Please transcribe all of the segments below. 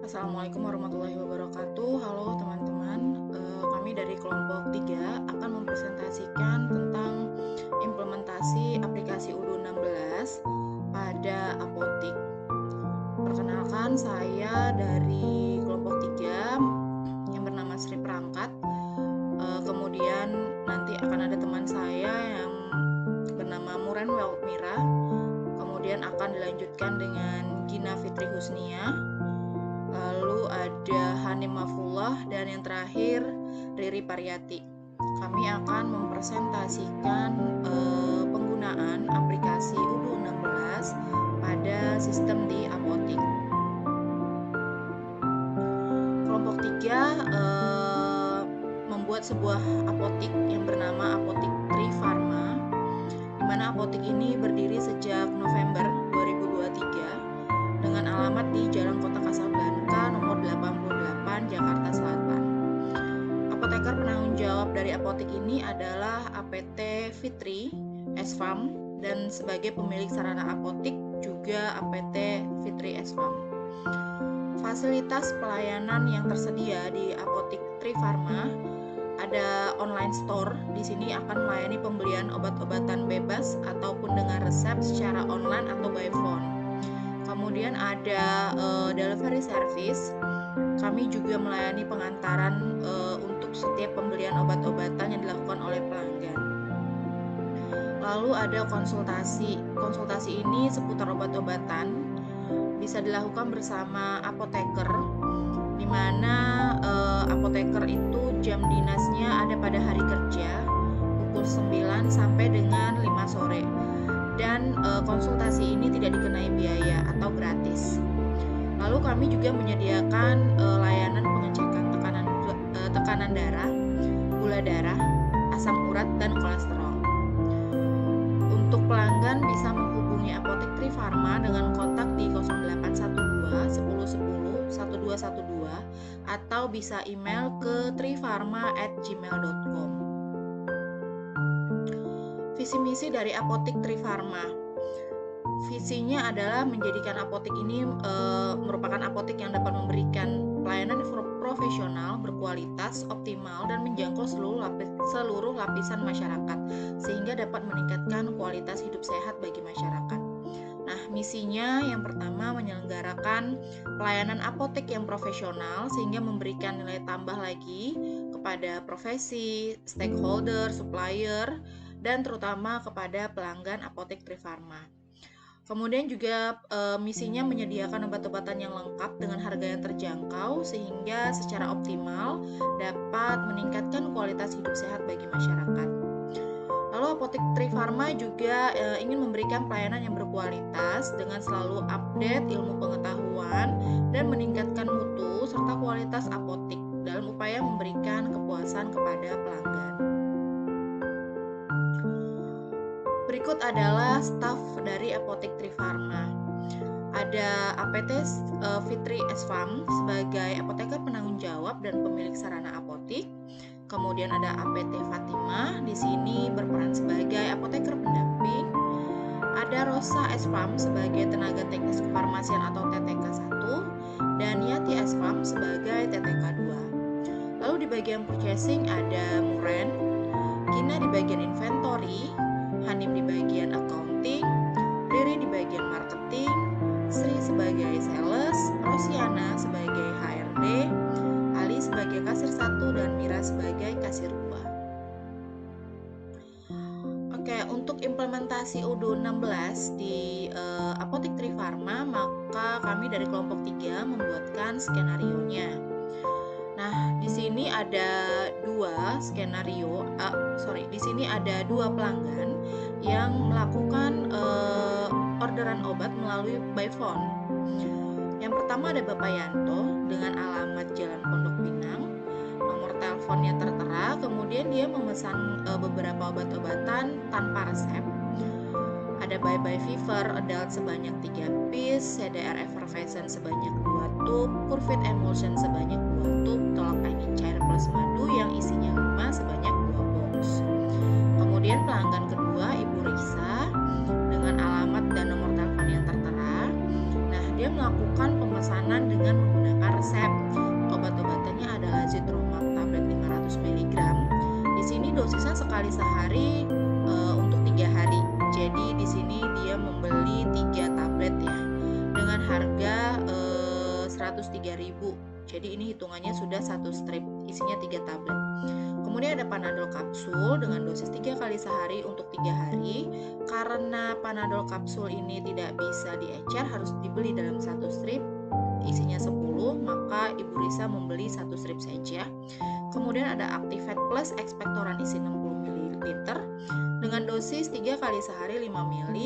Assalamualaikum warahmatullahi wabarakatuh. Halo teman-teman, kami dari kelompok 3 akan mempresentasikan tentang implementasi aplikasi UDU 16 pada apotik. Perkenalkan, saya dari kelompok 3 yang bernama Sri Perangkat. Kemudian nanti akan ada teman saya yang bernama Muren Weltmira. Kemudian akan dilanjutkan dengan Gina Fitri Husnia. Lalu ada Hanim Mafullah, dan yang terakhir Riri Pariyati. Kami akan mempresentasikan penggunaan aplikasi UDU 16 pada sistem di apotik. Kelompok 3 membuat sebuah apotik yang bernama Apotik Tri Pharma, di mana apotik ini berdiri sejak November 2023 dengan alamat di Jalan Kota Kasablanka nomor 88 Jakarta Selatan. Apoteker penanggung jawab dari apotik ini adalah APT Fitri S-Farm, dan sebagai pemilik sarana apotik juga APT Fitri S-Farm. Fasilitas pelayanan yang tersedia di Apotik Tri Pharma ada online store. Di sini akan melayani pembelian obat-obatan bebas ataupun dengan resep secara online atau by phone. Kemudian ada delivery service. Kami juga melayani pengantaran untuk setiap pembelian obat-obatan yang dilakukan oleh pelanggan. Lalu ada konsultasi. Konsultasi ini seputar obat-obatan bisa dilakukan bersama apoteker, di mana apoteker itu jam dinasnya ada pada hari kerja pukul 9 sampai dengan 5 sore. Dan konsultasi ini tidak dikenai biaya atau gratis. Lalu kami juga menyediakan layanan pengecekan tekanan darah, gula darah, asam urat, dan kolesterol. Untuk pelanggan bisa menghubungi Apotik Tri Pharma dengan kontak di 0812 1010 1212 atau bisa email ke tripharma@gmail.com. Visi misi dari Apotik Tri Pharma. Visinya adalah menjadikan apotik ini merupakan apotik yang dapat memberikan pelayanan profesional, berkualitas, optimal, dan menjangkau seluruh lapisan masyarakat, sehingga dapat meningkatkan kualitas hidup sehat bagi masyarakat. Nah, misinya yang pertama menyelenggarakan pelayanan apotek yang profesional sehingga memberikan nilai tambah lagi kepada profesi, stakeholder, supplier, dan terutama kepada pelanggan Apotik Tri Pharma. Kemudian juga misinya menyediakan obat-obatan yang lengkap dengan harga yang terjangkau sehingga secara optimal dapat meningkatkan kualitas hidup sehat bagi masyarakat. Lalu Apotik Tri Pharma juga ingin memberikan pelayanan yang berkualitas dengan selalu update ilmu pengetahuan dan meningkatkan mutu serta kualitas apotik dalam upaya memberikan kepuasan kepada pelanggan. Berikut adalah staf dari Apotik Tri Pharma. Ada APT Fitri S-Farm sebagai apoteker penanggung jawab dan pemilik sarana apotik. Kemudian ada APT Fatimah, di sini berperan sebagai apoteker pendamping. Ada Rosa S-Farm sebagai tenaga teknis kefarmasian atau TTK 1, dan Yati S-Farm sebagai TTK 2. Lalu di bagian purchasing ada Muren, Gina di bagian inventory, Hanim di bagian accounting, Riri di bagian marketing, Sri sebagai sales, Rosiana sebagai HRD, Ali sebagai kasir 1, dan Mira sebagai kasir 2. Oke, untuk implementasi UDU 16 di Apotik Tri Pharma, maka kami dari kelompok 3 membuatkan skenario-nya. Nah, di sini ada dua pelanggan yang melakukan orderan obat melalui by phone. Yang pertama ada Bapak Yanto dengan alamat Jalan Pondok Pinang, nomor teleponnya tertera. Kemudian dia memesan beberapa obat-obatan tanpa resep. Ada Bye Fever Adult sebanyak 3 piece, CDR Effervescent sebanyak 2 tub, Curvit Emulsion sebanyak 2 tub, tolak angin cair plus madu yang isinya 5 sebanyak 2 box. Kemudian pelanggan kedua Ibu Risa dengan alamat dan nomor telepon yang tertera. Nah, dia melakukan pemesanan dengan menggunakan resep. Obat-obatannya adalah Zithromax tablet 500 mg. Di sini dosisnya sekali sehari untuk 3 hari. Jadi di sini dia membeli 3 tablet ya dengan harga 103.000. Jadi ini hitungannya sudah 1 strip, isinya 3 tablet. Kemudian ada Panadol kapsul dengan dosis 3 kali sehari untuk 3 hari. Karena Panadol kapsul ini tidak bisa diecer, harus dibeli dalam 1 strip, isinya 10, maka Ibu Risa membeli 1 strip saja. Kemudian ada Activate Plus ekspektoran isi 60 ml dengan dosis 3 kali sehari 5 ml.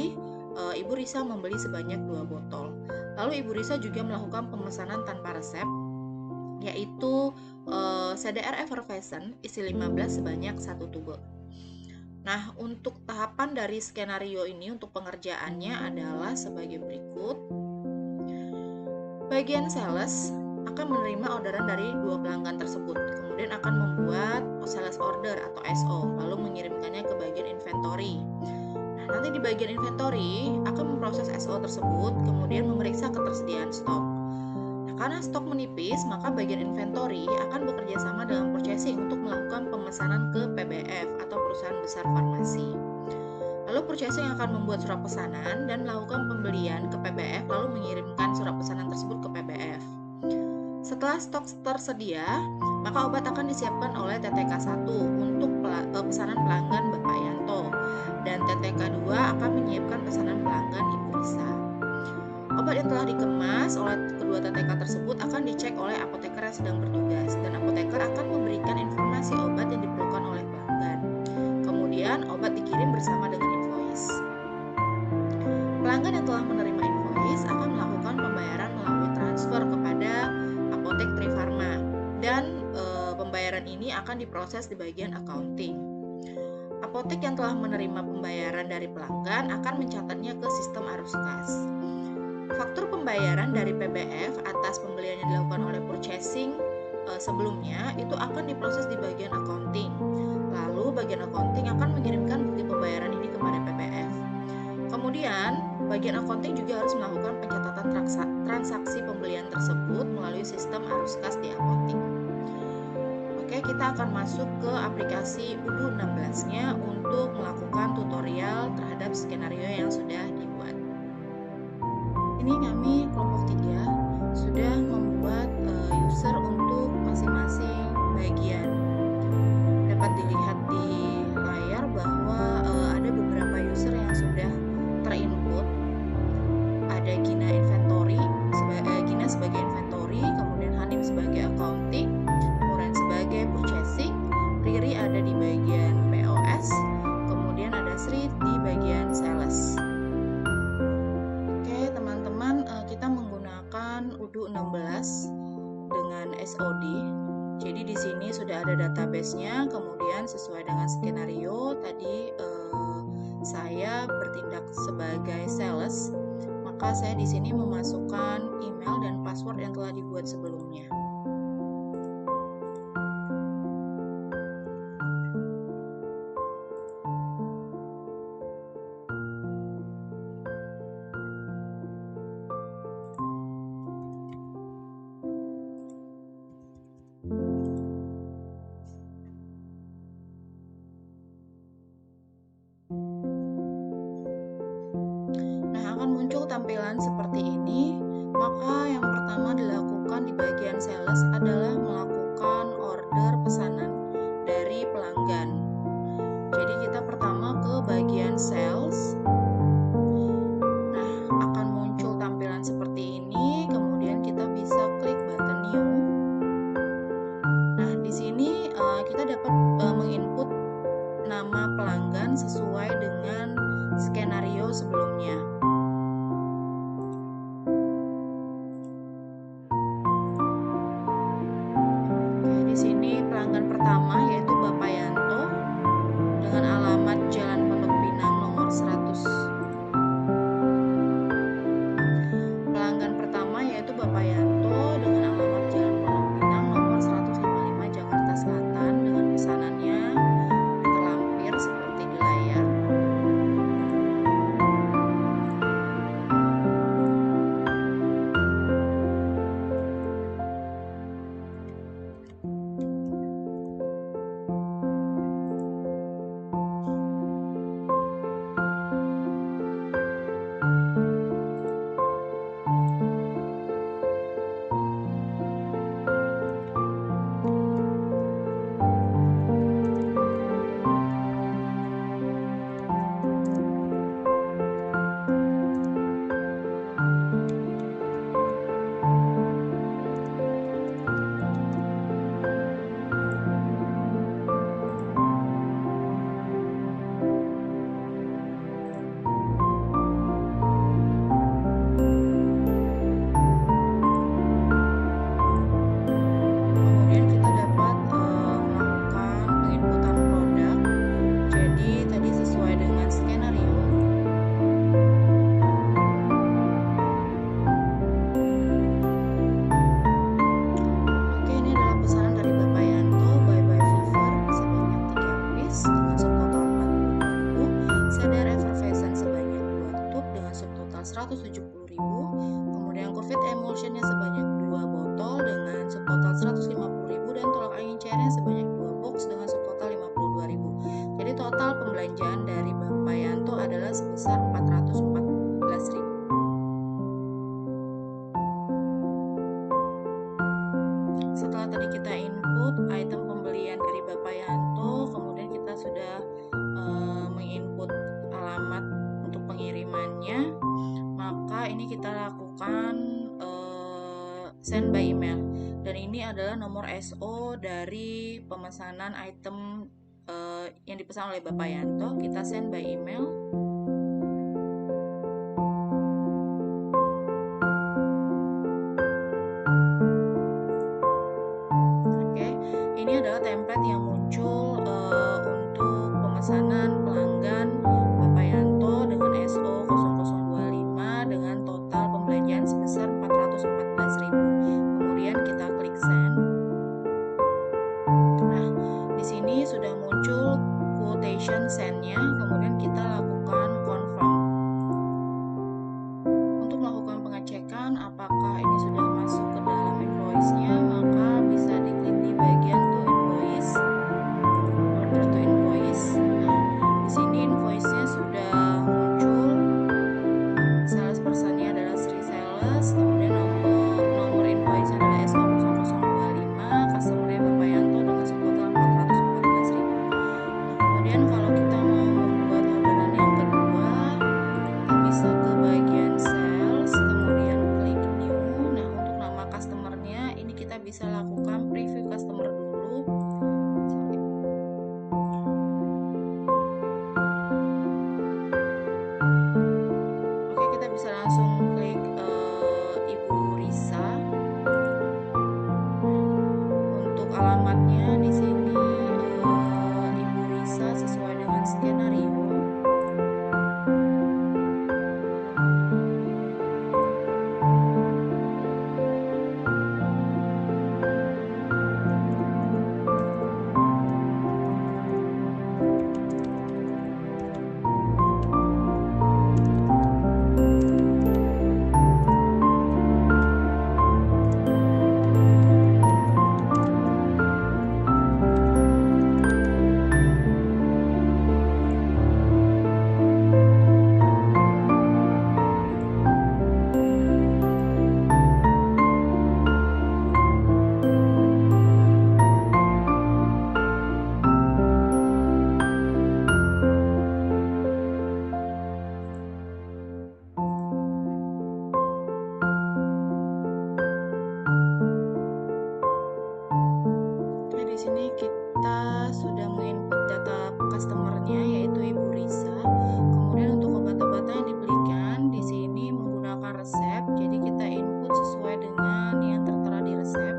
Ibu Risa membeli sebanyak 2 botol. Lalu Ibu Risa juga melakukan pemesanan tanpa resep, yaitu CDR Effervescent isi 15 sebanyak 1 tube. Nah, untuk tahapan dari skenario ini untuk pengerjaannya adalah sebagai berikut. Bagian sales akan menerima orderan dari 2 pelanggan tersebut, kemudian akan membuat sales order atau SO, lalu mengirimkannya ke bagian inventory. Nah, nanti di bagian inventory akan memproses SO tersebut, kemudian memeriksa ketersediaan stok. Karena stok menipis, maka bagian inventory akan bekerja sama dengan purchasing untuk melakukan pemesanan ke PBF atau perusahaan besar farmasi. Lalu purchasing akan membuat surat pesanan dan melakukan pembelian ke PBF, lalu mengirimkan surat pesanan tersebut ke PBF. Setelah stok tersedia, maka obat akan disiapkan oleh TTK 1 untuk pesanan pelanggan Bapak Yanto, dan TTK 2 akan menyiapkan pesanan pelanggan Ibu Risa. Obat yang telah dikemas oleh kedua TTK tersebut akan dicek oleh apoteker yang sedang bertugas, dan apoteker akan memberikan informasi obat yang diperlukan oleh pelanggan. Kemudian obat dikirim bersama dengan invoice. Pelanggan yang telah menerima invoice akan melakukan pembayaran melalui transfer kepada Apotek Trifarma, dan pembayaran ini akan diproses di bagian accounting. Apotek yang telah menerima pembayaran dari pelanggan akan mencatatnya ke sistem arus kas. Faktur pembayaran dari PBF atas pembelian yang dilakukan oleh purchasing sebelumnya itu akan diproses di bagian accounting. Lalu bagian accounting akan mengirimkan bukti pembayaran ini kepada PBF. Kemudian bagian accounting juga harus melakukan pencatatan transaksi pembelian tersebut melalui sistem arus kas di apotek. Oke, kita akan masuk ke aplikasi UDU 16-nya untuk melakukan tutorial terhadap skenario yang sudah dibuat. Ini kami kelompok 3 sudah membuat user untuk masing-masing bagian. Dapat dilihat di layar bahwa ada beberapa user yang sudah terinput. Ada Gina sebagai inventory, kemudian Hanim sebagai accounting, kemudian sebagai purchasing, Riri ada di bagian POS, kemudian ada Sri di bagian sales. Kita menggunakan UDU 16 dengan SOD. Jadi di sini sudah ada database-nya, kemudian sesuai dengan skenario tadi saya bertindak sebagai sales, maka saya di sini memasukkan email dan password yang telah dibuat sebelumnya. Muncul tampilan seperti ini, maka yang pertama dilakukan di bagian sales adalah melakukan order pesanan dari pelanggan. Jadi kita pertama ke bagian sales. Nah, akan muncul tampilan seperti ini, kemudian kita bisa klik button new. Nah, di sini kita dapat menginput nama pelanggan sesuai dengan skenario sebelumnya. Pelanggan pertama yaitu Bapak Yanto dengan alamat Jalan Pondok Pinang nomor 100. Pelanggan pertama yaitu Bapak Yanto dengan alamat Jalan Pondok Pinang nomor 155 Jakarta Selatan, dengan pesanannya terlampir seperti di layar. lotionnya sebanyak 2 botol dengan subtotal 150.000 dan tolak angin cairnya sebanyak 2 box dengan subtotal 52.000. Jadi total pembelanjaan dari Bapak Yanto adalah sebesar 414.000. Setelah tadi kita input item pembelian dari Bapak Yanto, kemudian kita sudah menginput alamat untuk pengirimannya, maka ini kita lakukan send by email, dan ini adalah nomor SO dari pemesanan item yang dipesan oleh Bapak Yanto. Kita send by email. Ini adalah template yang muncul untuk pemesanan pelanggan Bapak Yanto dengan SO 0025 dengan total pembelanjaan sebesar 414.000. Kemudian kita klik send. Nah, di sini sudah muncul quotation send-nya, kemudian kita lakukan confirm. Untuk melakukan pengecekan apakah ini sudah masuk ke dalam invoice-nya, maka bisa diklik di bagian order to invoice. Nah, di sini invoice-nya sudah muncul. Sales person-nya adalah Sri Sales, kemudian nomor invoice-nya adalah SO0025, customer-nya Bapak Yanto dengan subtotal 414.000. Kemudian kalau kita mau membuat orderan yang kedua, kita bisa ke bagian sales, kemudian klik new. Nah, untuk nama customer-nya ini kita bisa lakukan preview customer dulu. Oke, kita bisa langsung klik Ibu Risa. Untuk alamatnya di sini Ibu Risa sesuai dengan skenario. Di sini kita sudah menginput data customer-nya yaitu Ibu Risa. Kemudian untuk obat-obatan yang dibelikan di sini menggunakan resep. Jadi kita input sesuai dengan yang tertera di resep.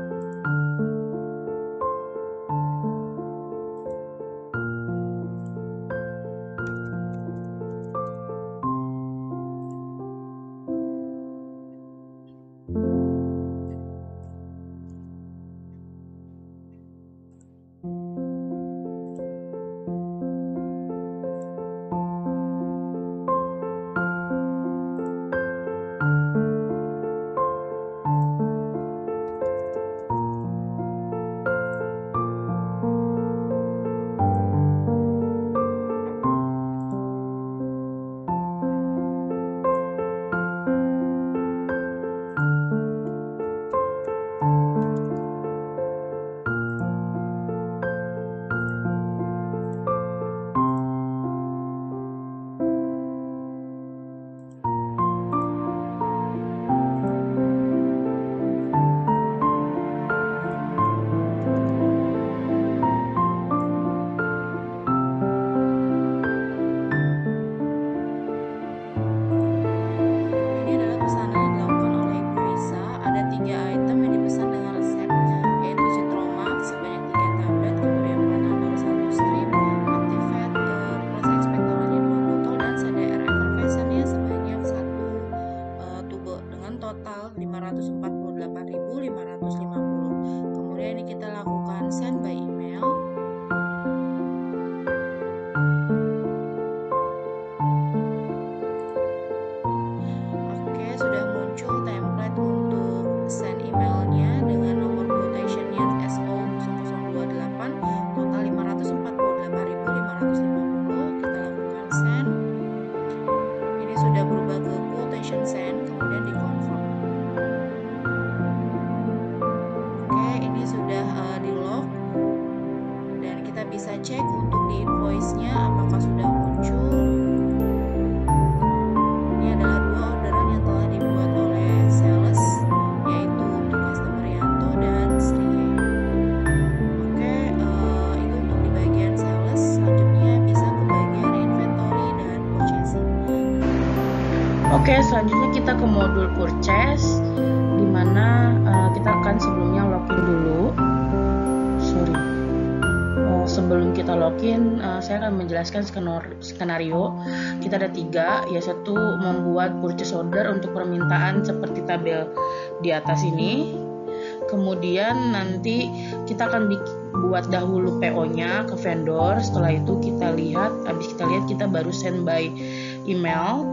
total 548.550. Kemudian ini kita lakukan send by email. Oke, sudah muncul template untuk sudah di lock, dan kita bisa cek untuk di invoice-nya apakah sudah muncul. Ini adalah 2 orderan yang telah dibuat oleh sales, yaitu untuk customer Yanto dan Sri. Oke, itu untuk di bagian sales. Selanjutnya bisa ke bagian inventory dan purchasing. Oke, selanjutnya kita ke modul purchase, dimana kita akan sebelumnya login dulu. Sebelum kita login, saya akan menjelaskan skenario. Kita ada 3, yaitu membuat purchase order untuk permintaan seperti tabel di atas ini. Kemudian nanti kita akan buat dahulu PO-nya ke vendor. Setelah itu habis kita lihat kita baru send by email.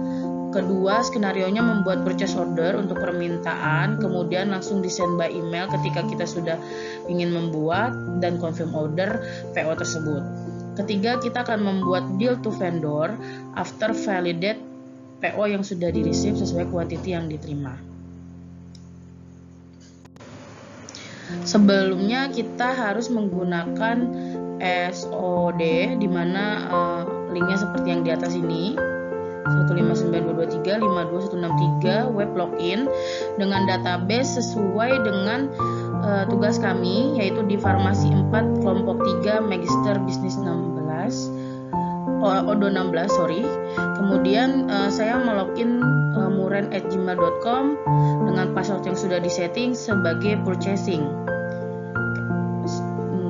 Kedua, skenarionya membuat purchase order untuk permintaan, kemudian langsung di send by email ketika kita sudah ingin membuat dan confirm order PO tersebut. Ketiga, kita akan membuat bill to vendor after validate PO yang sudah di-receive sesuai quantity yang diterima. Sebelumnya kita harus menggunakan SOD, di mana linknya seperti yang di atas ini. 159.223.52163 web login dengan database sesuai dengan tugas kami, yaitu di Farmasi 4 kelompok 3 Magister Bisnis 16 Odo 16 sorry. Kemudian saya melogin muren@gmail.com dengan password yang sudah disetting sebagai purchasing.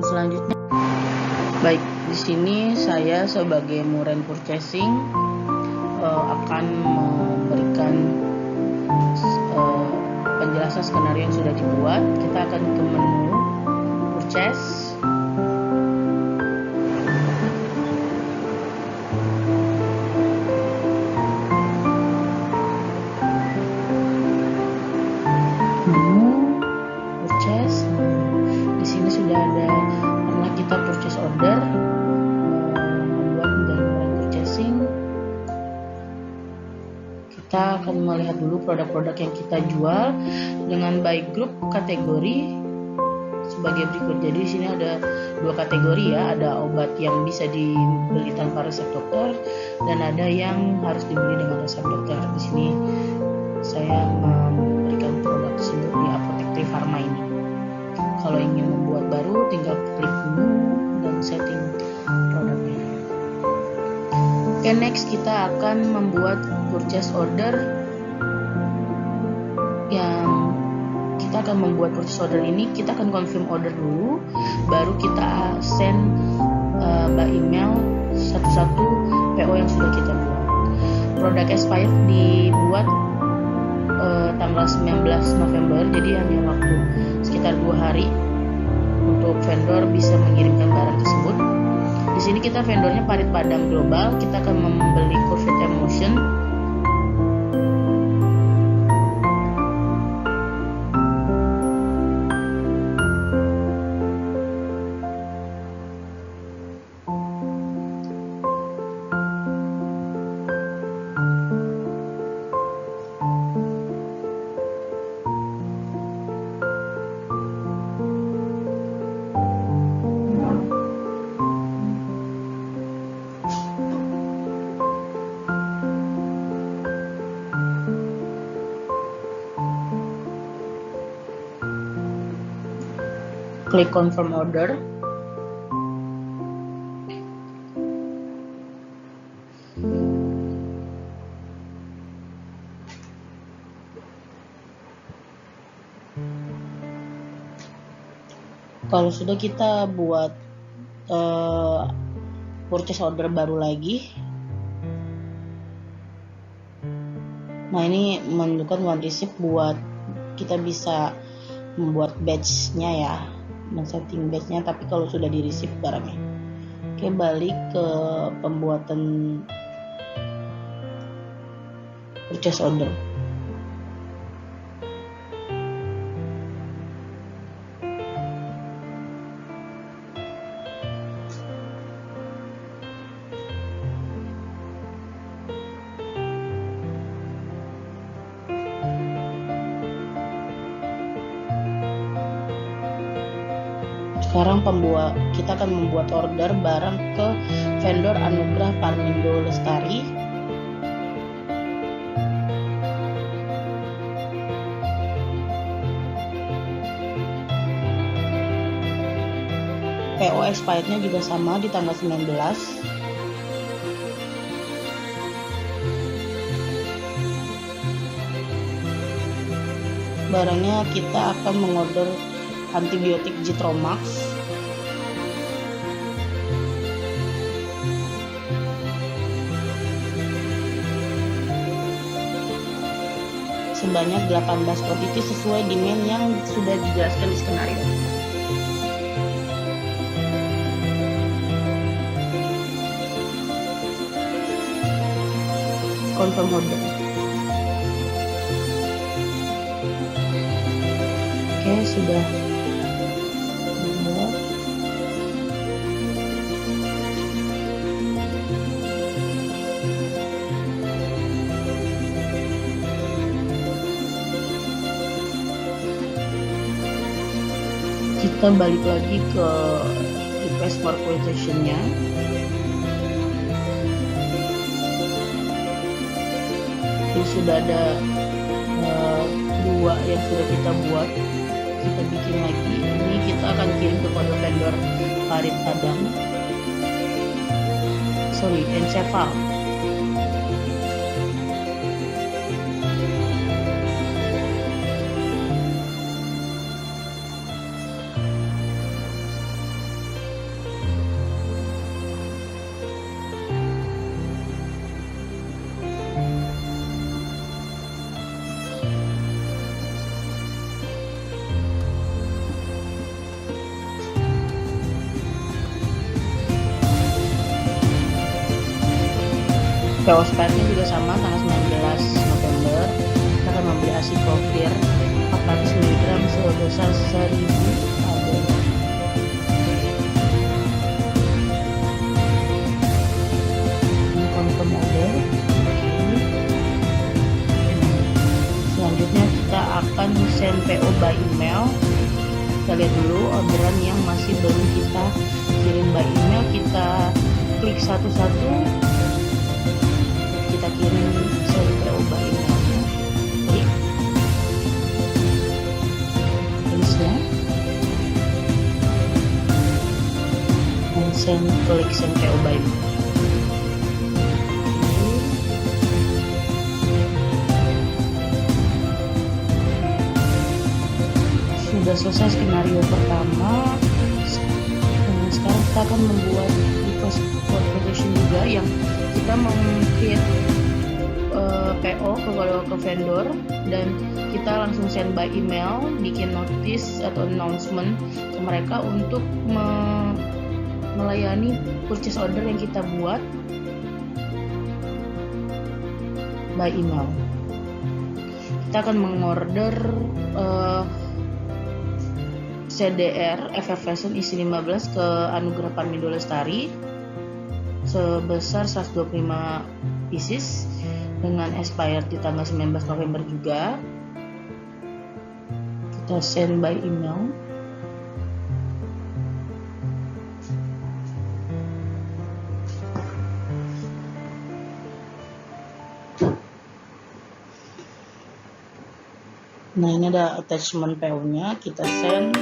Selanjutnya, baik, di sini saya sebagai Muren Purchasing akan memberikan penjelasan skenario yang sudah dibuat. Kita akan ke menu purchase. Menu purchase. Di sini sudah ada pernah kita purchase order, membuat menjadi Muren Purchasing. Kita akan melihat dulu produk-produk yang kita jual dengan by group kategori sebagai berikut. Jadi di sini ada 2 kategori ya, ada obat yang bisa dibeli tanpa resep dokter dan ada yang harus dibeli dengan resep dokter. Di sini saya memberikan produk tersebut di Apotek Trifarma ini. Kalau ingin membuat baru, tinggal klik menu dan setting produknya. Oke, next kita akan membuat purchase order. Yang kita akan membuat purchase order ini, kita akan confirm order dulu, baru kita send by email satu-satu PO yang sudah kita buat. Produk expired dibuat tanggal 19 November, jadi hanya waktu sekitar 2 hari untuk vendor bisa mengirimkan barang tersebut. Di sini kita vendornya Parit Padang Global. Kita akan membeli Curved Emotion. Klik confirm order. Kalau sudah, kita buat purchase order baru lagi. Nah, ini menunjukkan one receipt buat kita bisa membuat batch-nya ya, men-setting batch-nya, tapi kalau sudah di-receive barangnya. Oke, balik ke pembuatan purchase order. Sekarang kita akan membuat order barang ke vendor Anugrah Parmindo Lestari. PO expirednya juga sama di tanggal 19. Barangnya kita akan mengorder antibiotik Zitromax sebanyak 18 quantity sesuai demand yang sudah dijelaskan di skenario. Confirm order. Oke, sudah dibuat. Kita balik lagi ke request for quotation-nya. Ini sudah ada dua yang sudah kita buat, kita bikin lagi. Ini kita akan kirim kepada vendor Parit Padang, Encefal. PO expirednya juga sama, tanggal 19 November. Kita akan membeli Acyclovir 400 mg sebesar 1000 tablet. Ini confirm order. Selanjutnya kita akan send PO by email. Kita lihat dulu orderan yang masih belum kita kirim by email. Kita klik satu-satu, kita kirim send PO by emailnya. Klik listnya dan klik send PO by email. Sudah selesai skenario pertama. Sekarang kita akan membuat request for quotation juga, yang kita meng-create PO ke vendor dan kita langsung send by email, bikin notice atau announcement ke mereka untuk melayani purchase order yang kita buat by email. Kita akan mengorder CDR effervescent isi 15 ke Anugrah Parmindo Lestari sebesar 125 pieces dengan expired di tanggal 19 November juga. Kita send by email. Nah, ini ada attachment PO-nya, kita send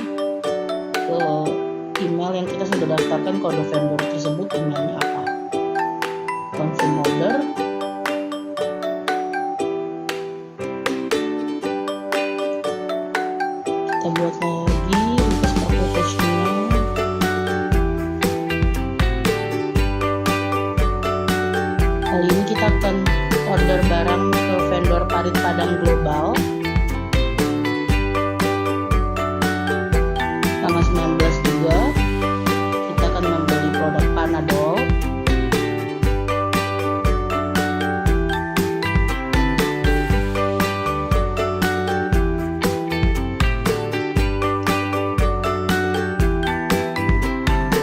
ke email yang kita sudah daftarkan kode vendor tersebut. Emailnya apa? Confirm order. Kita buat lagi request for quotation-nya. Kali ini kita akan order barang ke vendor Parit Padang Global. Tanggal 19 juga kita akan membeli produk Panadol.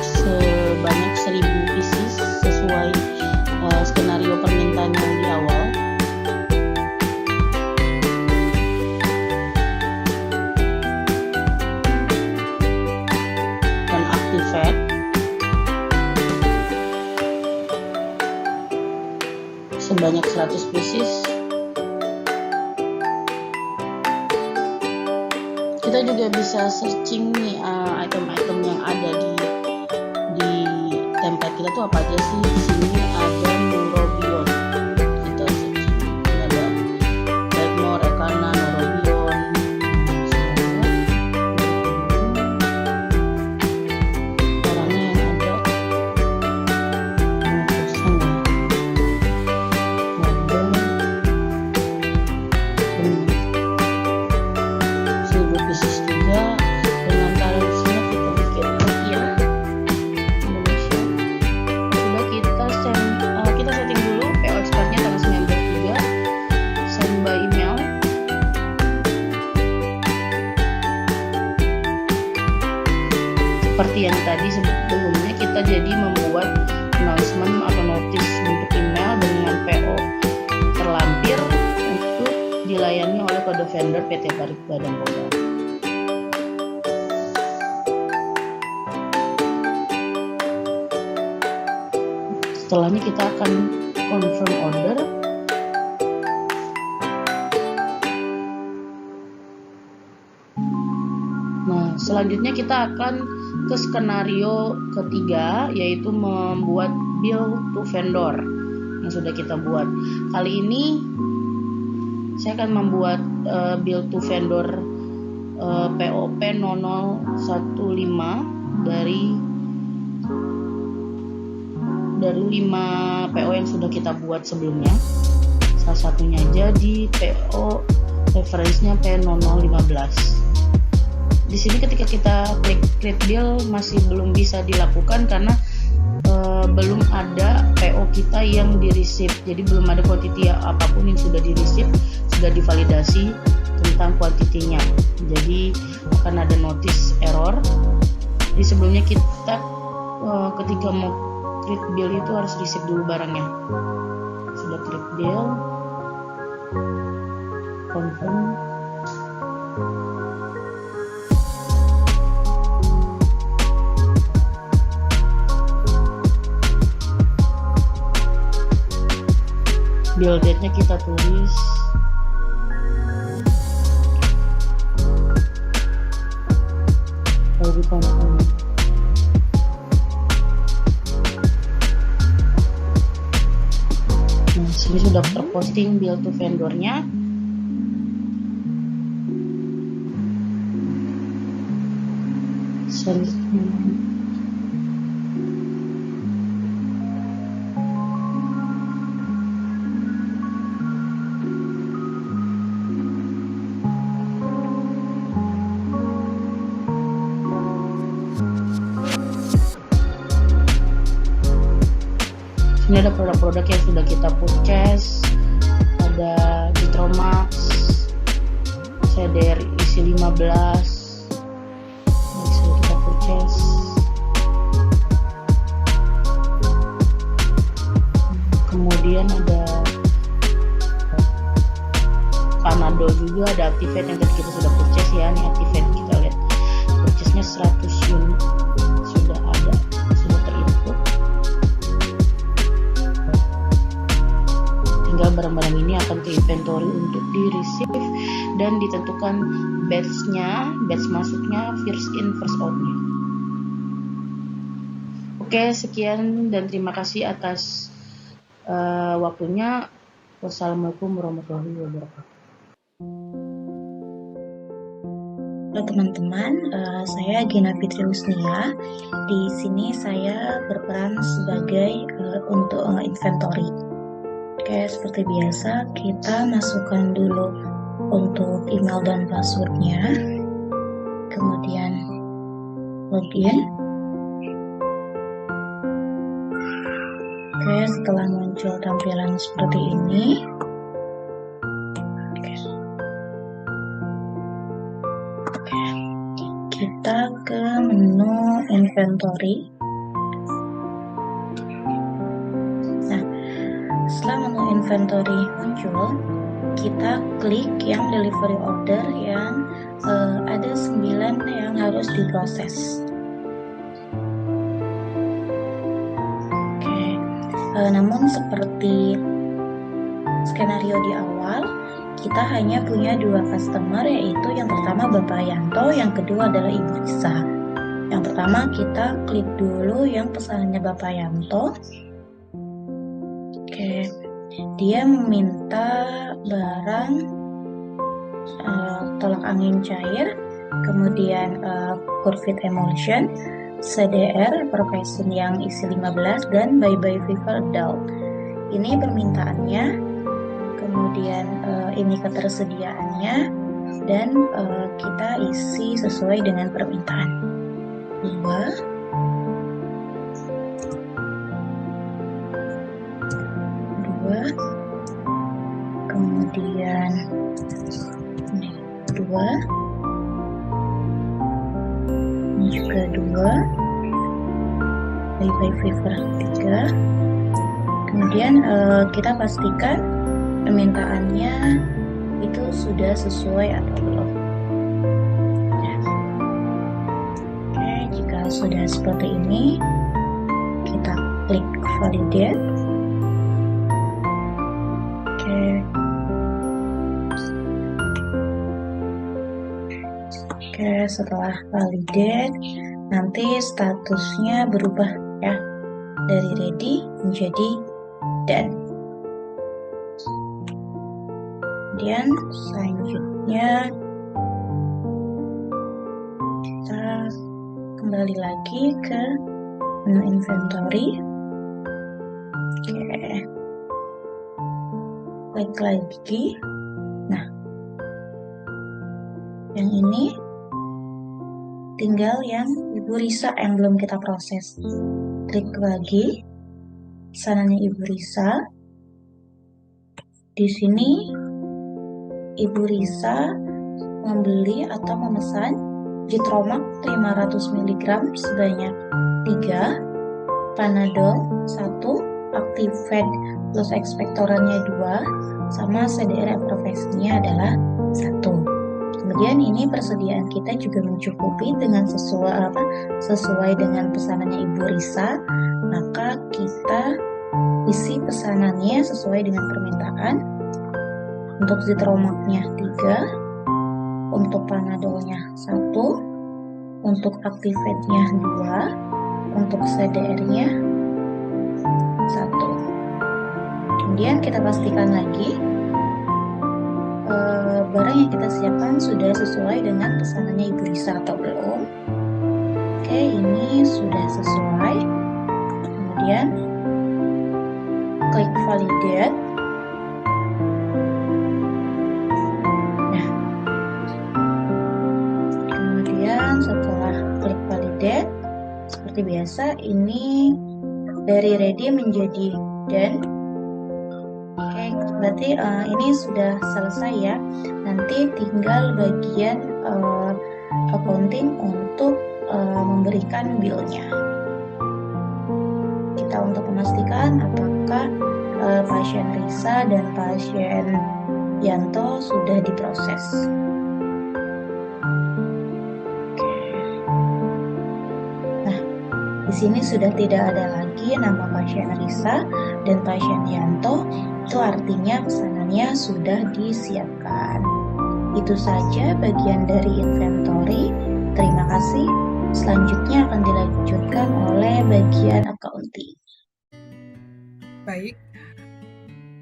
Sebanyak 1000 pieces sesuai skenario permintaan yang di awal. sebanyak 100 pieces. Kita juga bisa searching nih item-item yang ada di template kita tuh apa aja sih. Di sini ada Neurobion, kita searching. Ini ada Blackmore, Ekana, Neurobion. Barangnya yang ada tulisan ya. Pieces 3 dengan currency-nya kita bikin rupiah Indonesia. Sudah kita setting dulu PO expirednya tanggal 19/3, send by email. Seperti yang tadi sebelumnya, kita jadi membuat announcement atau notice bentuk email dengan PO terlampir untuk dilayani oleh kode vendor PT Tarik Badan Modal. Setelahnya kita akan confirm order. Nah, selanjutnya kita akan ke skenario ketiga, yaitu membuat bill to vendor yang sudah kita buat. Kali ini saya akan membuat bill to vendor POP 0015 dari 5 PO yang sudah kita buat sebelumnya. Salah satunya aja di PO reference-nya P0015. Di sini ketika kita klik create bill masih belum bisa dilakukan karena belum ada PO kita yang di receive. Jadi belum ada quantity apapun yang sudah di receive, sudah divalidasi tentang kuantitinya. Jadi akan ada notice error. Di sebelumnya kita ketika mau create bill itu harus receive dulu barangnya. Sudah create bill, confirm. Bill date-nya kita tulis. Lalu confirm. Nah, sini sudah terposting bill to vendornya. Ini ada produk-produk yang sudah kita purchase, ada Gitromax, CDR isi 15 yang sudah kita purchase. Kemudian ada Panadol juga, ada Activate yang tadi kita sudah purchase ya. Ini Activate kita lihat purchase-nya 100 unit sudah ada, sudah terinput. Tinggal barang-barang ini akan ke inventory untuk di receive dan ditentukan batch masuknya, first in first out-nya. Oke, sekian dan terima kasih atas waktunya. Wassalamualaikum warahmatullahi wabarakatuh. Halo teman-teman, saya Gina Fitri Husnia. Di sini saya berperan sebagai untuk inventory. Oke, seperti biasa kita masukkan dulu untuk email dan passwordnya, kemudian login. Oke, setelah muncul tampilan seperti ini, kita ke menu inventory. Nah, setelah menu inventory muncul, kita klik yang delivery order yang ada 9 yang harus diproses. Oke, namun seperti skenario di awal, kita hanya punya 2 customer, yaitu yang pertama Bapak Yanto, yang kedua adalah Ibu Risa. Yang pertama kita klik dulu yang pesanannya Bapak Yanto. Oke, dia meminta barang tolak angin cair, kemudian Curved Emulsion, CDR, Profession yang isi 15, dan Bye Bye Fever Adult. Ini permintaannya, kemudian ini ketersediaannya, dan kita isi sesuai dengan permintaan. 2, kemudian ini 2, ini juga 2, Bye Bye Fever 3. Kemudian kita pastikan permintaannya itu sudah sesuai atau belum. Oke, jika sudah seperti ini, kita klik validate. Oke, setelah validate, nanti statusnya berubah ya, dari ready menjadi done. Kemudian selanjutnya kita kembali lagi ke menu inventory. Oke, klik lagi. Nah, yang ini tinggal yang Ibu Risa yang belum kita proses. Klik lagi pesanannya Ibu Risa. Di sini Ibu Risa membeli atau memesan Zithromax 500 mg sebanyak 3, Panadol 1, Actived plus ekspektorannya 2, sama CDR Profesinya adalah 1. Kemudian ini persediaan kita juga mencukupi dengan sesuai dengan pesanannya Ibu Risa, maka kita isi pesanannya sesuai dengan permintaan. Untuk Zithromax-nya 3, untuk Panadolnya 1, untuk Activate-nya 2, untuk CDR-nya 1. Kemudian kita pastikan lagi barang yang kita siapkan sudah sesuai dengan pesanannya Ibu Risa atau belum. Oke, ini sudah sesuai. Kemudian klik validate. Nah, kemudian setelah klik validate, seperti biasa ini dari ready menjadi done. Oke, berarti ini sudah selesai ya. Nanti tinggal bagian accounting untuk memberikan bill-nya. Kita untuk memastikan apakah pasien Risa dan pasien Yanto sudah diproses. Nah, di sini sudah tidak ada lagi nama pasien Risa dan pasien Yanto. Itu artinya pesanannya sudah disiapkan. Itu saja bagian dari inventory. Terima kasih. Selanjutnya akan dilanjutkan oleh bagian accounting. Baik,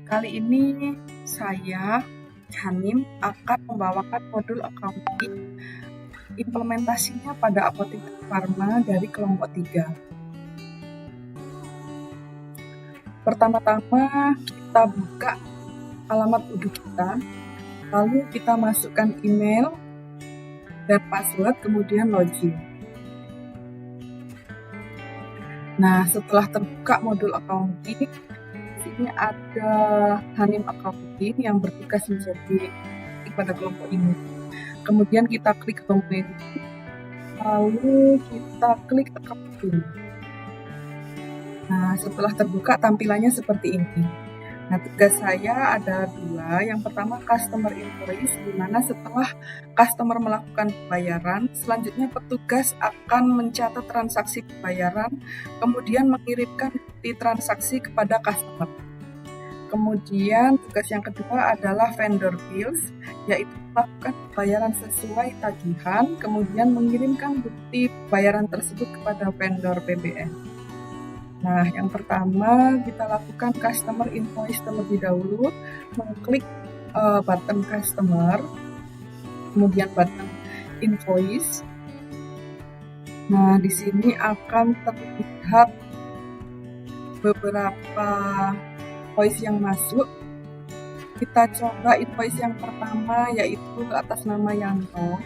kali ini saya, Janim, akan membawakan modul accounting implementasinya pada Apotek Pharma dari kelompok 3. Pertama-tama kita buka alamat Udu kita, lalu kita masukkan email dan password, kemudian login. Nah, setelah terbuka modul accounting, di sini ada Hanim Accounting yang bertugas menjadi pada kelompok ini. Kemudian kita klik domain, lalu kita klik accounting. Nah, setelah terbuka tampilannya seperti ini. Nah, tugas saya ada 2. Yang pertama customer invoice, di mana setelah customer melakukan pembayaran, selanjutnya petugas akan mencatat transaksi pembayaran, kemudian mengirimkan bukti transaksi kepada customer. Kemudian tugas yang kedua adalah vendor bills, yaitu melakukan pembayaran sesuai tagihan, kemudian mengirimkan bukti pembayaran tersebut kepada vendor BBM. Nah, yang pertama kita lakukan customer invoice terlebih dahulu, mengklik button customer, kemudian button invoice. Nah, di sini akan terlihat beberapa invoice yang masuk. Kita coba invoice yang pertama, yaitu atas nama Yanto.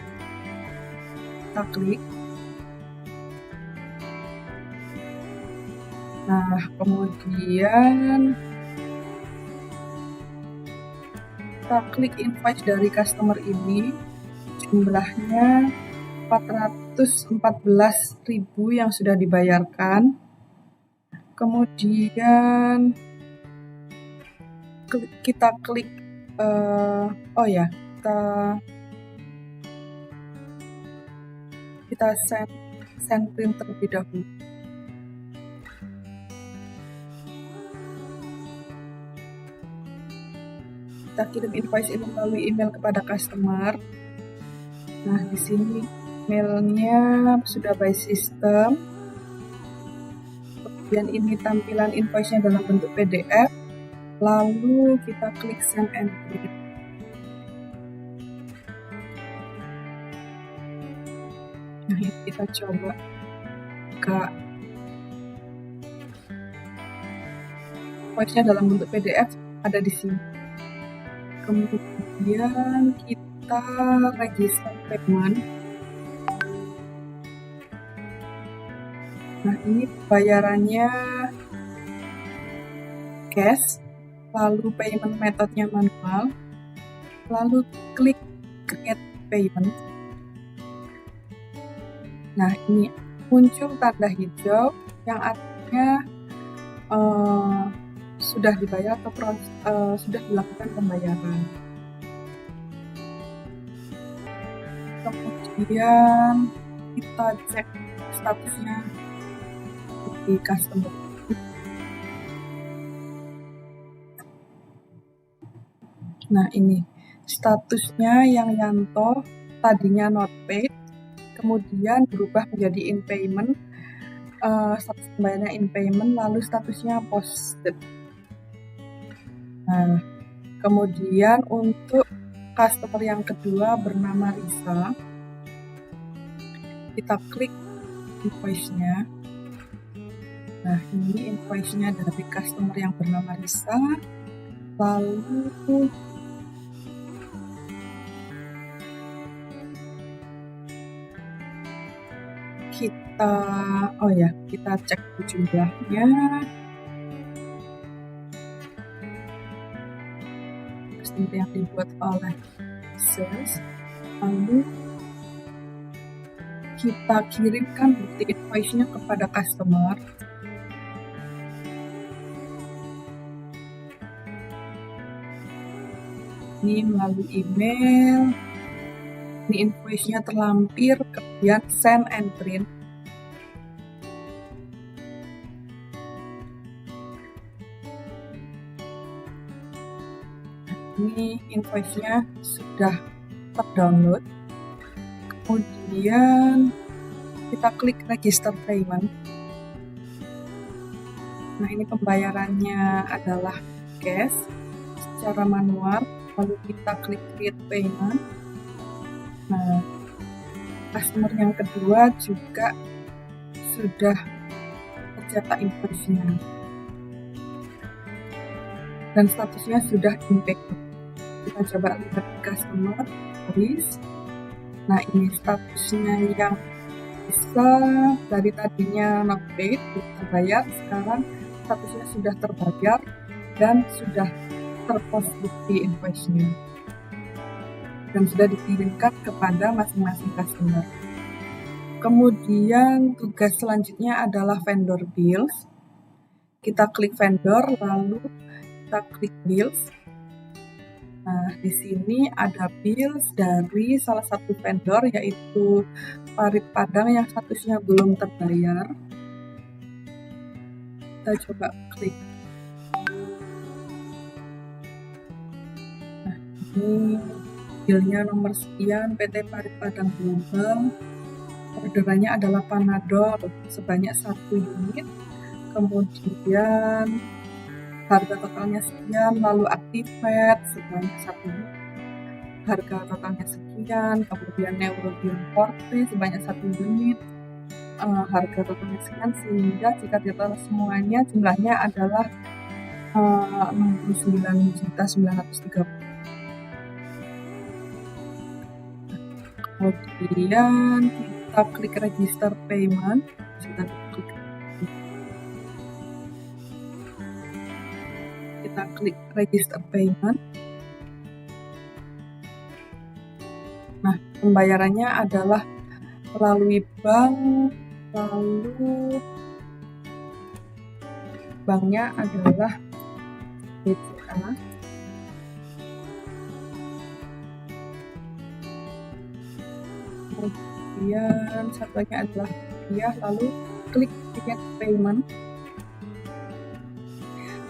Kita klik. Nah, kemudian kita klik invoice dari customer ini. Jumlahnya 414.000 yang sudah dibayarkan. Kemudian kita klik kita send print terlebih dahulu. Kita kirim invoice ini melalui email kepada customer. Nah, di sini emailnya sudah by system. Kemudian ini tampilan invoice-nya dalam bentuk PDF. Lalu kita klik send and print. Nah, ini kita coba buka invoice-nya dalam bentuk PDF, ada di sini. Kemudian kita register payment. Nah, ini bayarannya cash, lalu payment methodnya manual, lalu klik create payment. Nah, ini muncul tanda hijau yang artinya sudah dibayar atau sudah dilakukan pembayaran. Kemudian kita cek statusnya di customer. Nah, ini statusnya yang Yanto tadinya not paid, kemudian berubah menjadi in payment, status pembayarannya in payment, lalu statusnya posted. Nah, kemudian untuk customer yang kedua bernama Risa, kita klik invoice-nya. Nah, ini invoice-nya dari customer yang bernama Risa. Lalu kita cek jumlahnya. Customer yang dibuat oleh sales. Lalu kita kirimkan bukti invoice-nya kepada customer. Ini melalui email. Ini invoice-nya terlampir, kemudian send and print. Ini invoice-nya sudah terdownload. Kemudian kita klik register payment. Nah, ini pembayarannya adalah cash secara manual. Lalu kita klik create payment. Nah, customer yang kedua juga sudah tercetak invoice-nya dan statusnya sudah in payment. Kita coba lihat customer list. Nah, ini statusnya yang bisa dari tadinya not paid, terbayar, sekarang statusnya sudah terbayar dan sudah terpost bukti invoice-nya dan sudah dikirimkan kepada masing-masing customer. Kemudian tugas selanjutnya adalah vendor bills. Kita klik vendor, lalu kita klik bills. Nah, di sini ada bills dari salah satu vendor, yaitu Farid Padang yang statusnya belum terbayar. Kita coba klik. ini bilnya nomor sekian, PT Parit Padang Global. Orderannya adalah Panadol sebanyak 1 unit. Kemudian harga totalnya sekian, lalu Actifed sebanyak 1 unit. Harga totalnya sekian, kemudian Neurobion Forte sebanyak 1 unit. Harga totalnya sekian, sehingga jika total semuanya jumlahnya adalah 69.930. Kemudian kita klik register payment. Kita klik register payment. Nah, pembayarannya adalah melalui bank, lalu banknya adalah BCA. Kemudian satunya adalah rupiah, lalu klik tiket payment.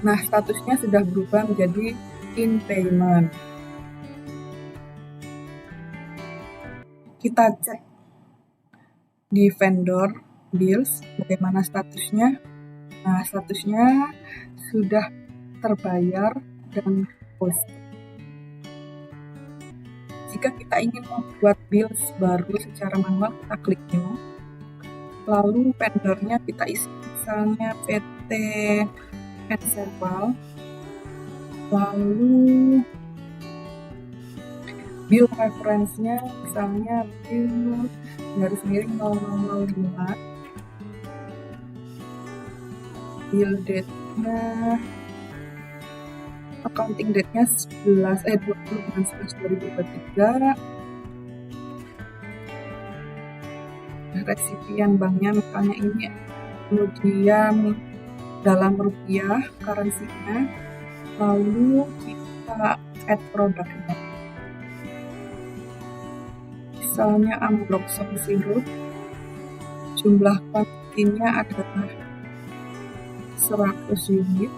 Nah, statusnya sudah berubah menjadi in payment. Kita cek di vendor bills bagaimana statusnya. Nah, statusnya sudah terbayar dan post. Jika kita ingin membuat bills baru secara manual, kita klik new. Lalu vendornya kita isi, misalnya PT Enserval. Lalu bill reference-nya misalnya bill garis miring 0005. Bill date-nya, accounting date-nya 20/11/2023. Resipien banknya misalnya ini, kemudian dalam rupiah currency-nya, lalu kita add produknya. Misalnya ambroxol sirup, jumlah kuantitinya adalah 100 unit.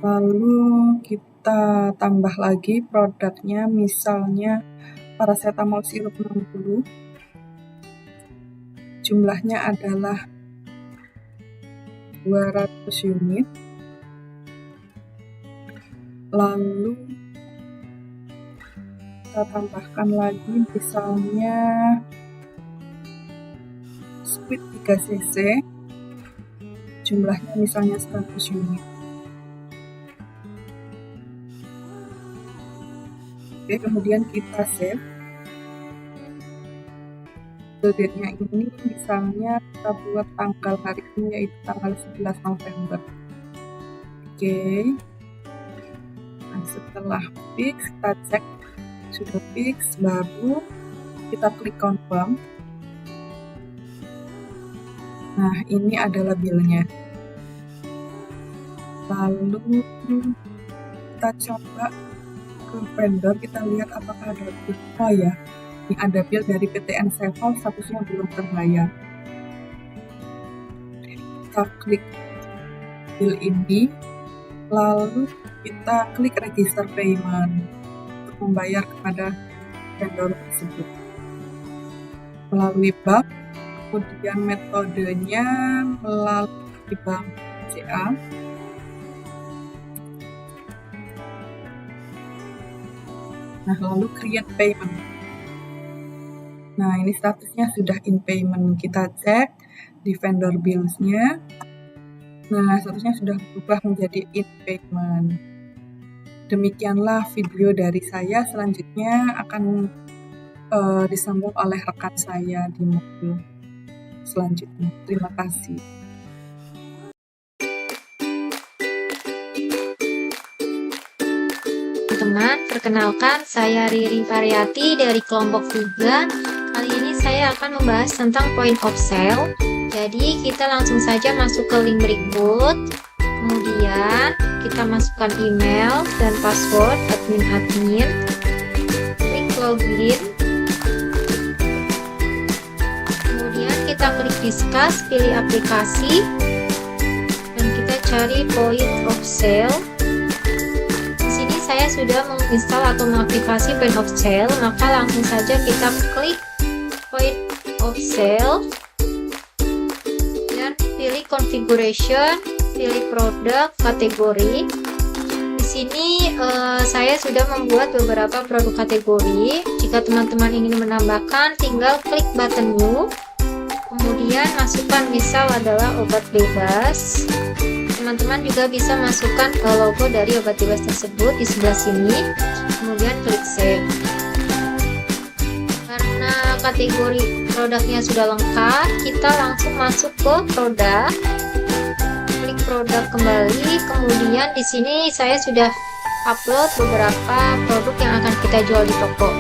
Lalu kita tambah lagi produknya, misalnya paracetamol sirup 60. Jumlahnya adalah 200 unit. Lalu kita tambahkan lagi misalnya squid 3 cc, jumlahnya misalnya 100 unit. Oke, kemudian kita save. Bill date-nya ini misalnya kita buat tanggal hari ini, yaitu tanggal 11 November. Oke. Nah, setelah fix, kita cek sudah fix, baru kita klik confirm. Nah, ini adalah bill-nya. Lalu kita coba ke vendor, kita lihat apakah ada bill. Oh ya, ini ada bill dari PT Enserval, statusnya belum terbayar. Kita klik bill ini, lalu kita klik register payment untuk membayar kepada vendor tersebut melalui bank. Kemudian metodenya melalui bank BCA. Nah, lalu create payment. Nah, ini statusnya sudah in payment. Kita cek di vendor bills-nya. Nah, statusnya sudah berubah menjadi in payment. Demikianlah video dari saya. Selanjutnya akan disambung oleh rekan saya di modul selanjutnya. Terima kasih. Teman-teman, perkenalkan saya Riri Variati dari kelompok 3. Kali ini saya akan membahas tentang point of sale. Jadi kita langsung saja masuk ke link berikut. Kemudian kita masukkan email dan password admin. Klik login. Kemudian kita klik discuss, pilih aplikasi, dan kita cari point of sale. saya sudah menginstal atau mengaktifasi point of sale, maka langsung saja kita klik point of sale dan pilih configuration, pilih produk, kategori. Di sini saya sudah membuat beberapa produk kategori. Jika teman-teman ingin menambahkan, tinggal klik button new, kemudian masukkan misal adalah obat bebas. Teman-teman juga bisa masukkan logo dari obat bebas tersebut di sebelah sini, kemudian klik save. Karena kategori produknya sudah lengkap, kita langsung masuk ke produk, klik produk kembali, kemudian di sini saya sudah upload beberapa produk yang akan kita jual di toko.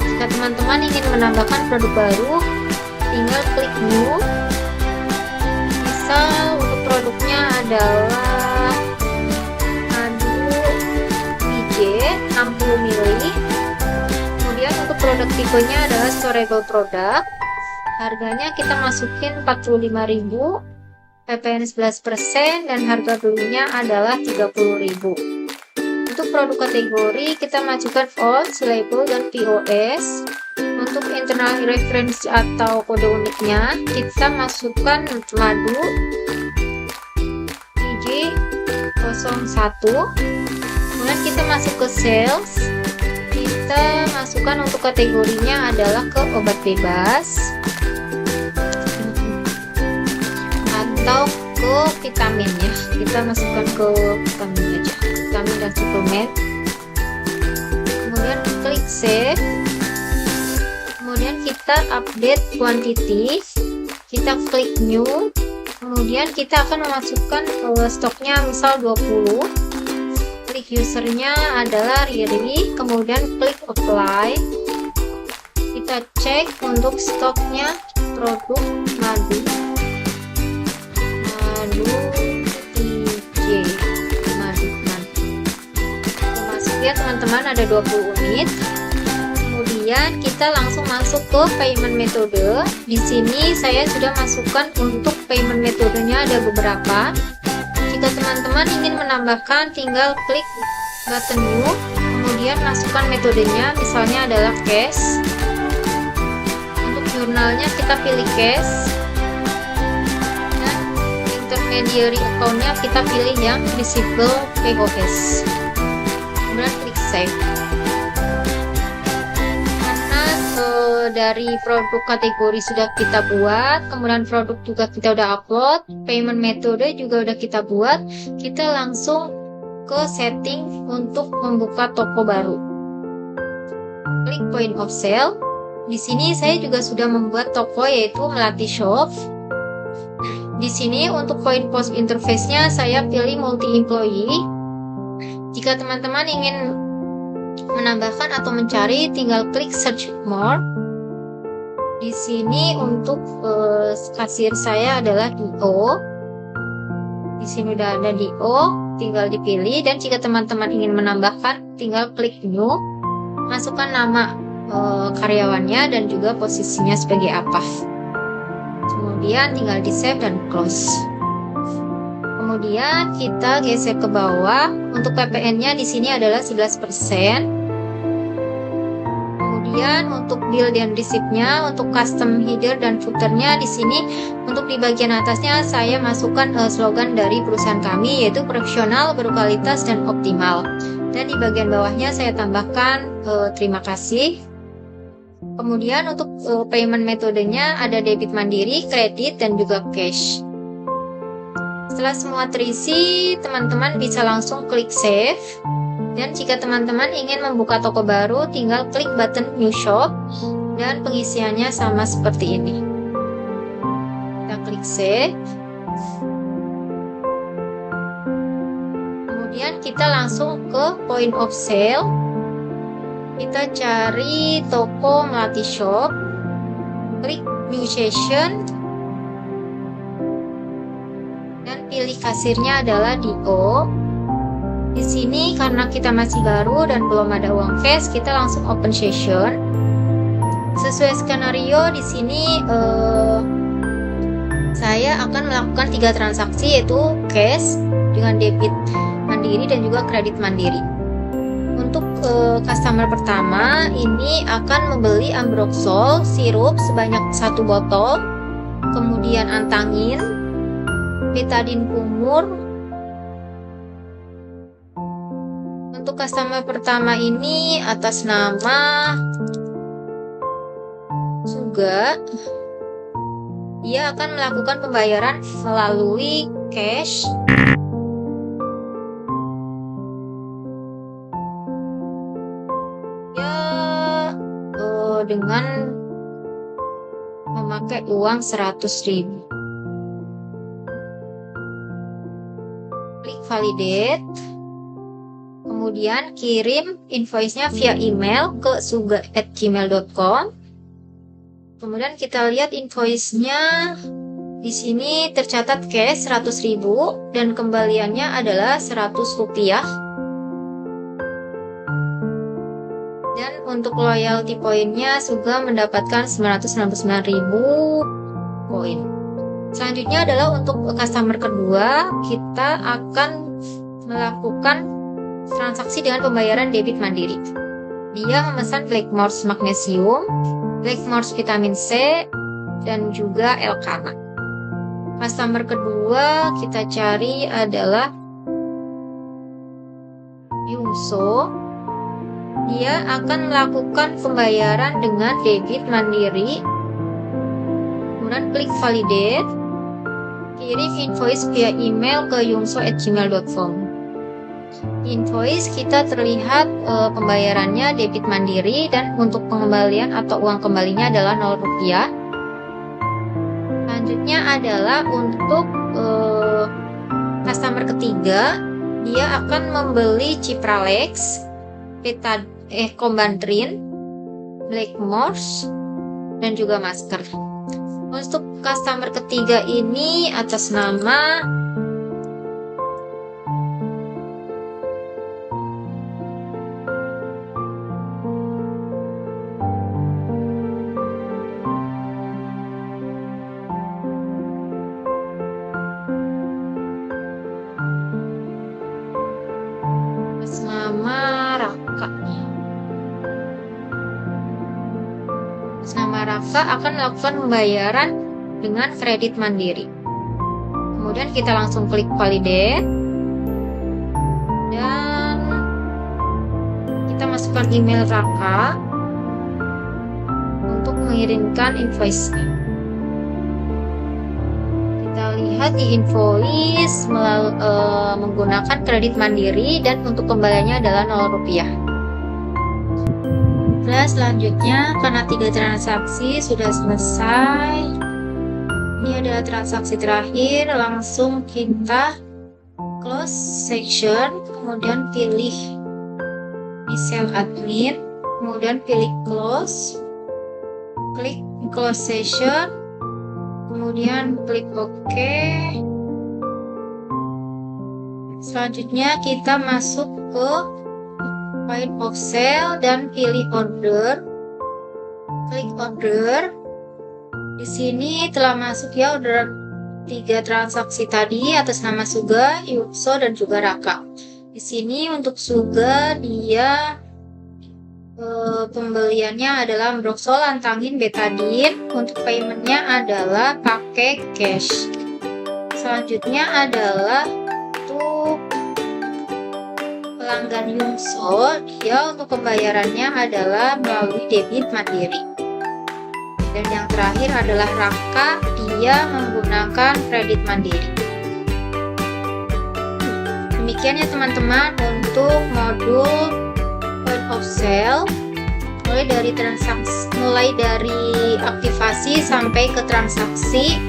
Jika teman-teman ingin menambahkan produk baru, tinggal klik new. Misal untuk produknya adalah madu biji 60 ml. Kemudian untuk produk tipenya adalah storable product. Harganya kita masukin 45.000, PPN 11%, dan harga belinya adalah 30.000. Untuk produk kategori kita masukkan odds, label, dan POS. Untuk internal reference atau kode uniknya kita masukkan madu biji 01. Kemudian kita masuk ke sales, kita masukkan untuk kategorinya adalah ke obat bebas atau ke vitamin ya, kita masukkan ke vitamin aja, vitamin dan suplemen. Kemudian klik save, kemudian kita update quantity, kita klik new, kemudian kita akan memasukkan stoknya misal 20. Klik usernya adalah Riri, kemudian klik apply. Kita cek untuk stoknya produk madu DJ madu. Masuk ya teman-teman, ada 20 unit. Kemudian kita langsung masuk ke payment metode. Di sini saya sudah masukkan untuk payment metodenya ada beberapa. Jika teman-teman ingin menambahkan, tinggal klik button new, kemudian masukkan metodenya, misalnya adalah cash. Untuk jurnalnya kita pilih cash, dan intermediary account-nya kita pilih yang visible POS. Kemudian klik save. Dari produk kategori sudah kita buat, kemudian produk juga kita udah upload, payment metode juga udah kita buat, kita langsung ke setting untuk membuka toko baru. Klik point of sale. Di sini saya juga sudah membuat toko yaitu Melati Shop. Di sini untuk point post interface-nya saya pilih multi employee. Jika teman-teman ingin menambahkan atau mencari, tinggal klik search more. Di sini untuk kasir saya adalah DO. Di sini udah ada DO, tinggal dipilih. Dan jika teman-teman ingin menambahkan, tinggal klik new, masukkan nama karyawannya dan juga posisinya sebagai apa. Kemudian tinggal di save dan close. Kemudian kita geser ke bawah. Untuk PPN-nya di sini adalah 11%. Kemudian untuk bill dan receipt-nya, untuk custom header dan footer-nya di sini, untuk di bagian atasnya saya masukkan slogan dari perusahaan kami yaitu profesional, berkualitas, dan optimal. Dan di bagian bawahnya saya tambahkan terima kasih. Kemudian untuk payment metodenya ada debit mandiri, kredit, dan juga cash. Setelah semua terisi, teman-teman bisa langsung klik save. Dan jika teman-teman ingin membuka toko baru, tinggal klik button new shop dan pengisiannya sama seperti ini. Kita klik save. Kemudian kita langsung ke point of sale. Kita cari toko Melati Shop. Klik new session. Dan pilih kasirnya adalah DO. Di sini karena kita masih baru dan belum ada uang cash, kita langsung open session. Sesuai skenario di sini saya akan melakukan 3 transaksi yaitu cash dengan debit mandiri dan juga kredit mandiri. Untuk customer pertama ini akan membeli Ambroxol sirup sebanyak 1 botol, kemudian Antangin, betadine kumur. Untuk customer pertama ini atas nama Suga, dia akan melakukan pembayaran melalui cash dengan memakai uang 100.000. Klik validate, kemudian kirim invoice-nya via email ke suga@gmail.com. Kemudian kita lihat invoice-nya. Di sini tercatat cash 100.000 dan kembaliannya adalah 100 rupiah. Dan untuk loyalty poinnya Suga mendapatkan 999.000 poin. Selanjutnya adalah untuk customer kedua, kita akan melakukan transaksi dengan pembayaran debit mandiri. Dia memesan Blackmores Magnesium, Blackmores Vitamin C, dan juga Elkana. Customer kedua kita cari adalah Yungso. Dia akan melakukan pembayaran dengan debit mandiri. Kemudian klik validate, kirim invoice via email ke yungso@gmail.com. Invoice kita terlihat pembayarannya debit mandiri dan untuk pengembalian atau uang kembalinya adalah 0 rupiah. Selanjutnya adalah untuk customer ketiga, dia akan membeli Cipralex, Combantrin, Blackmores, dan juga masker. Untuk customer ketiga ini atas nama Raka akan melakukan pembayaran dengan kredit mandiri. Kemudian kita langsung klik validate dan kita masukkan email Raka untuk mengirimkan invoice-nya. Kita lihat di invoice menggunakan kredit mandiri dan untuk kembaliannya adalah 0 rupiah. Nah, selanjutnya karena 3 transaksi sudah selesai, ini adalah transaksi terakhir, langsung kita close section, kemudian pilih Michelle admin, kemudian pilih close, klik close session, kemudian klik OK. Selanjutnya kita masuk ke point of sale dan pilih order, klik order. Di sini telah masuk ya order 3 transaksi tadi atas nama Suga, Yungso, dan juga Raka. Di sini untuk Suga dia pembeliannya adalah Ambroxol, Antangin, betadine. Untuk paymentnya adalah pakai cash. Selanjutnya adalah untuk pelanggan Yungso, dia untuk pembayarannya adalah melalui debit mandiri. Dan yang terakhir adalah Raka, dia menggunakan kredit mandiri. Demikian ya teman-teman untuk modul point of sale, mulai dari aktivasi sampai ke transaksi.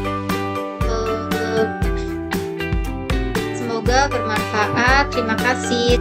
Semoga bermanfaat. Terima kasih.